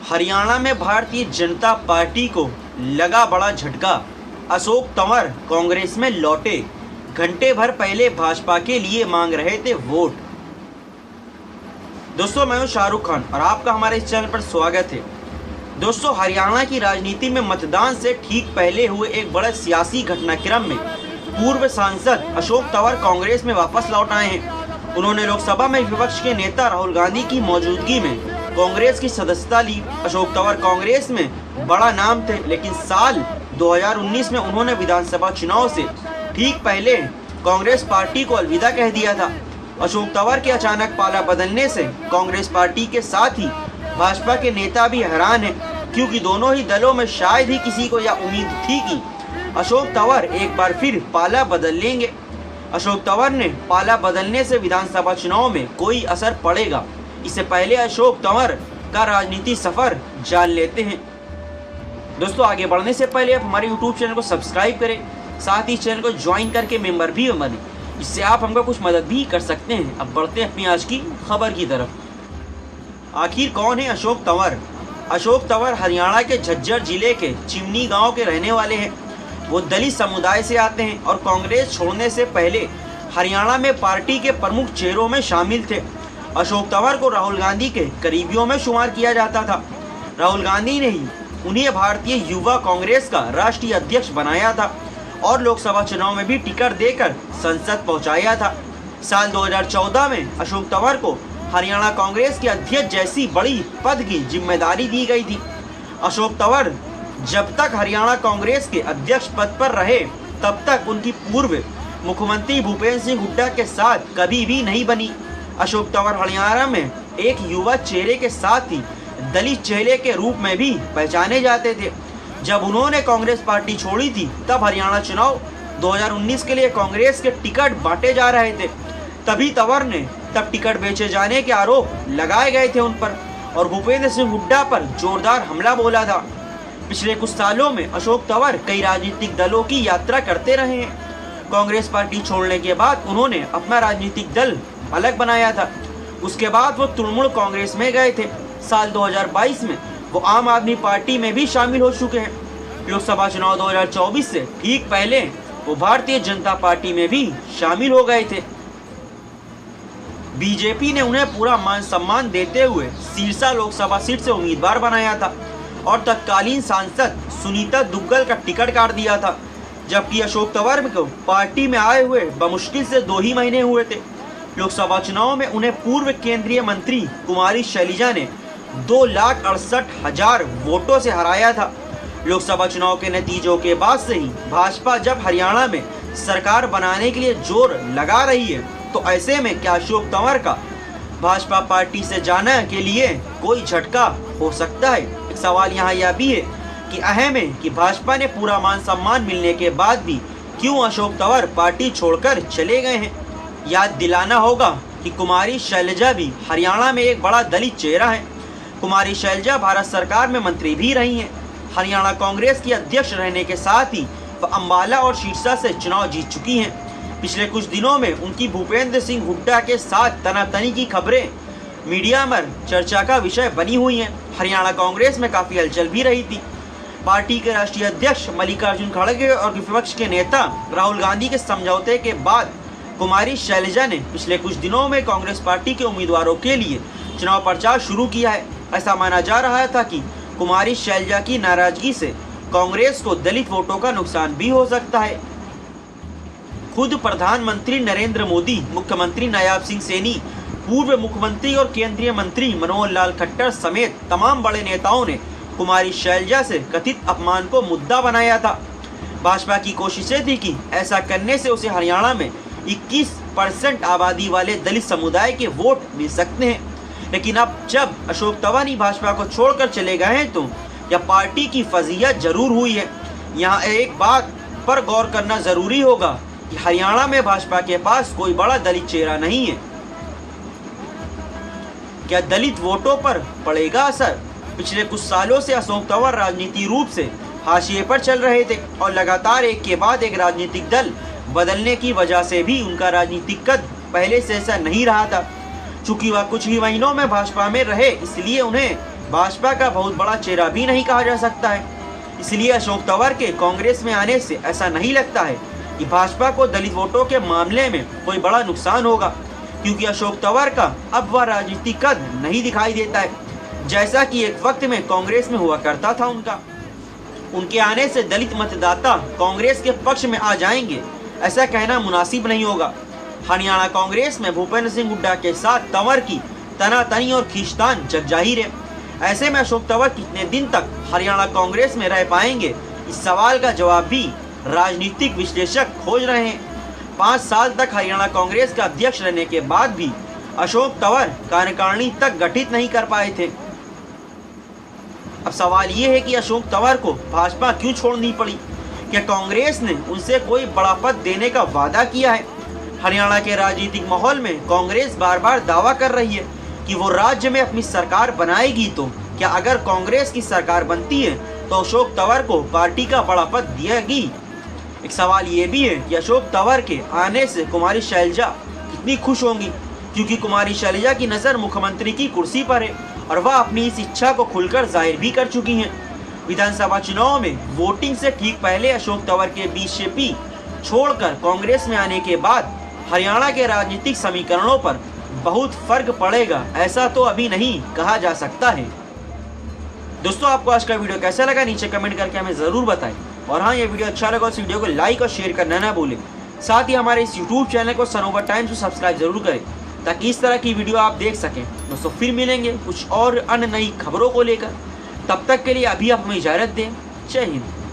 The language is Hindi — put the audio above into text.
हरियाणा में भारतीय जनता पार्टी को लगा बड़ा झटका। अशोक तंवर कांग्रेस में लौटे। घंटे भर पहले भाजपा के लिए मांग रहे थे वोट। दोस्तों, मैं हूं शाहरुख खान और आपका हमारे इस चैनल पर स्वागत है। दोस्तों, हरियाणा की राजनीति में मतदान से ठीक पहले हुए एक बड़े सियासी घटनाक्रम में पूर्व सांसद अशोक तंवर कांग्रेस में वापस लौट आए हैं। उन्होंने लोकसभा में विपक्ष के नेता राहुल गांधी की मौजूदगी में कांग्रेस की सदस्यता ली। अशोक तंवर कांग्रेस में बड़ा नाम थे, लेकिन साल 2019 में उन्होंने विधानसभा चुनाव से ठीक पहले कांग्रेस पार्टी को अलविदा कह दिया था। अशोक तंवर के अचानक पाला बदलने से कांग्रेस पार्टी के साथ ही भाजपा के नेता भी हैरान हैं, क्योंकि दोनों ही दलों में शायद ही किसी को यह उम्मीद थी कि अशोक तंवर एक बार फिर पाला बदल लेंगे। अशोक तंवर ने पाला बदलने से विधानसभा चुनाव में कोई असर पड़ेगा, इससे पहले अशोक तंवर का राजनीति सफर जान लेते हैं। दोस्तों, आगे बढ़ने से पहले आप हमारे YouTube चैनल को सब्सक्राइब करें, साथ ही चैनल को ज्वाइन करके मेंबर भी बने, इससे आप हमको कुछ मदद भी कर सकते हैं। अब बढ़ते हैं अपनी आज की खबर की तरफ। आखिर कौन है अशोक तंवर? अशोक तंवर हरियाणा के झज्जर जिले के चिमनी गांव के रहने वाले हैं। वो दलित समुदाय से आते हैं और कांग्रेस छोड़ने से पहले हरियाणा में पार्टी के प्रमुख चेहरों में शामिल थे। अशोक तंवर को राहुल गांधी के करीबियों में शुमार किया जाता था। राहुल गांधी ने ही उन्हें भारतीय युवा कांग्रेस का राष्ट्रीय अध्यक्ष बनाया था और लोकसभा चुनाव में भी टिकट देकर संसद पहुंचाया था। साल 2014 में अशोक तंवर को हरियाणा कांग्रेस के अध्यक्ष जैसी बड़ी पद की जिम्मेदारी दी गई थी। अशोक तंवर जब तक हरियाणा कांग्रेस के अध्यक्ष पद पर रहे, तब तक उनकी पूर्व मुख्यमंत्री भूपेंद्र सिंह हुड्डा के साथ कभी भी नहीं बनी। अशोक तंवर हरियाणा में एक युवा चेहरे के साथ ही दलित चेहरे के रूप में भी पहचाने जाते थे। जब उन्होंने कांग्रेस पार्टी छोड़ी थी, तब हरियाणा चुनाव 2019 के लिए कांग्रेस के टिकट बांटे जा रहे थे। तभी तंवर ने तब टिकट बेचे जाने के आरोप लगाए गए थे उन पर, और भूपेंद्र सिंह हुड्डा पर जोरदार हमला बोला था। पिछले कुछ सालों में अशोक तंवर कई राजनीतिक दलों की यात्रा करते रहे हैं। कांग्रेस पार्टी छोड़ने के बाद उन्होंने अपना राजनीतिक दल अलग बनाया था। उसके बाद वो तृणमूल कांग्रेस में गए थे। साल 2022 में वो आम आदमी पार्टी में भी शामिल हो चुके हैं। लोकसभा चुनाव 2024 से ठीक पहले वो भारतीय जनता पार्टी में भी शामिल हो गए थे। बीजेपी ने उन्हें पूरा मान सम्मान देते हुए सिरसा लोकसभा सीट से उम्मीदवार बनाया था और तत्कालीन सांसद सुनीता दुग्गल का टिकट काट दिया था, जबकि अशोक तंवर को पार्टी में आए हुए बमुश्किल से 2 ही महीने हुए थे। लोकसभा चुनाव में उन्हें पूर्व केंद्रीय मंत्री कुमारी शैलजा ने 2,68,000 वोटों से हराया था। लोकसभा चुनाव के नतीजों के बाद से ही भाजपा जब हरियाणा में सरकार बनाने के लिए जोर लगा रही है, तो ऐसे में क्या अशोक तंवर का भाजपा पार्टी से जाने के लिए कोई झटका हो सकता है? एक सवाल यहाँ यह भी है कि अहम है कि भाजपा ने पूरा मान सम्मान मिलने के बाद भी क्यों अशोक तंवर पार्टी छोड़कर चले गए हैं। याद दिलाना होगा कि कुमारी शैलजा भी हरियाणा में एक बड़ा दलित चेहरा है। कुमारी शैलजा भारत सरकार में मंत्री भी रही हैं। हरियाणा कांग्रेस की अध्यक्ष रहने के साथ ही वह अम्बाला और सिरसा से चुनाव जीत चुकी हैं। पिछले कुछ दिनों में उनकी भूपेंद्र सिंह हुड्डा के साथ तनातनी की खबरें मीडिया में चर्चा का विषय बनी हुई हैं। हरियाणा कांग्रेस में काफी हलचल भी रही थी। पार्टी के राष्ट्रीय अध्यक्ष मल्लिकार्जुन खड़गे और विपक्ष के नेता राहुल गांधी के समझौते के बाद कुमारी शैलजा ने पिछले कुछ दिनों में कांग्रेस पार्टी के उम्मीदवारों के लिए चुनाव प्रचार शुरू किया है। ऐसा माना जा रहा था कि कुमारी शैलजा की नाराजगी से कांग्रेस को दलित वोटों का नुकसान भी हो सकता है। खुद प्रधानमंत्री नरेंद्र मोदी, मुख्यमंत्री नायब सिंह सैनी, पूर्व मुख्यमंत्री और केंद्रीय मंत्री मनोहर लाल खट्टर समेत तमाम बड़े नेताओं ने कुमारी शैलजा से कथित अपमान को मुद्दा बनाया था। भाजपा की कोशिशें थी कि ऐसा करने से उसे हरियाणा में 21% आबादी वाले दलित समुदाय के वोट मिल सकते हैं, लेकिन अब जब अशोक तंवर ही भाजपा को छोड़कर चले गए हैं, तो यह पार्टी की फजीहत जरूर हुई है। यहाँ एक बात पर गौर करना जरूरी होगा कि हरियाणा में भाजपा के पास कोई बड़ा दलित चेहरा नहीं है। क्या दलित वोटों पर पड़ेगा असर? पिछले कुछ सालों से अशोक तंवर राजनीतिक रूप से हाशिए पर चल रहे थे और लगातार एक के बाद एक राजनीतिक दल बदलने की वजह से भी उनका राजनीतिक कद पहले से ऐसा नहीं रहा था। चूंकि वह कुछ ही महीनों में भाजपा में रहे, इसलिए उन्हें भाजपा का बहुत बड़ा चेहरा भी नहीं कहा जा सकता है। इसलिए अशोक तंवर के कांग्रेस में आने से ऐसा नहीं लगता है कि भाजपा को दलित वोटों के मामले में कोई बड़ा नुकसान होगा, क्योंकि अशोक तंवर का अब वह राजनीतिक कद नहीं दिखाई देता है जैसा कि एक वक्त में कांग्रेस में हुआ करता था। उनके आने से दलित मतदाता कांग्रेस के पक्ष में आ जाएंगे, ऐसा कहना मुनासिब नहीं होगा। हरियाणा कांग्रेस में भूपेंद्र सिंह हुड्डा के साथ तंवर की तनातनी और खींचतान जग जाहिर है। ऐसे में अशोक तंवर कितने दिन तक हरियाणा कांग्रेस में रह पाएंगे, इस सवाल का जवाब भी राजनीतिक विश्लेषक खोज रहे हैं। 5 साल तक हरियाणा कांग्रेस का अध्यक्ष रहने के बाद भी अशोक तंवर कार्यकारिणी तक गठित नहीं कर पाए थे। अब सवाल ये है कि अशोक तंवर को भाजपा क्यों छोड़नी पड़ी? क्या कांग्रेस ने उनसे कोई बड़ा पद देने का वादा किया है? हरियाणा के राजनीतिक माहौल में कांग्रेस बार बार दावा कर रही है कि वो राज्य में अपनी सरकार बनाएगी, तो क्या अगर कांग्रेस की सरकार बनती है तो अशोक तंवर को पार्टी का बड़ा पद दिएगी? एक सवाल ये भी है कि अशोक तंवर के आने से कुमारी शैलजा कितनी खुश होंगी, क्योंकि कुमारी शैलजा की नज़र मुख्यमंत्री की कुर्सी पर है और वह अपनी इस इच्छा को खुलकर जाहिर भी कर चुकी हैं। विधानसभा चुनाव में वोटिंग से ठीक पहले अशोक तंवर के बीजेपी छोड़कर कांग्रेस में आने के बाद हरियाणा के राजनीतिक समीकरणों पर बहुत फर्क पड़ेगा, ऐसा तो अभी नहीं कहा जा सकता है। दोस्तों, आपको आज का वीडियो कैसा लगा नीचे कमेंट करके हमें ज़रूर बताएं। और हाँ, ये वीडियो अच्छा लगा तो इस वीडियो को लाइक और शेयर करना ना भूलें। साथ ही हमारे इस यूट्यूब चैनल को सनओवर टाइम्स को सब्सक्राइब जरूर करें ताकि इस तरह की वीडियो आप देख सकें। दोस्तों, फिर मिलेंगे कुछ और अन्य नई खबरों को लेकर। तब तक के लिए अभी आप हमें इजाज़त दें। जय हिंद।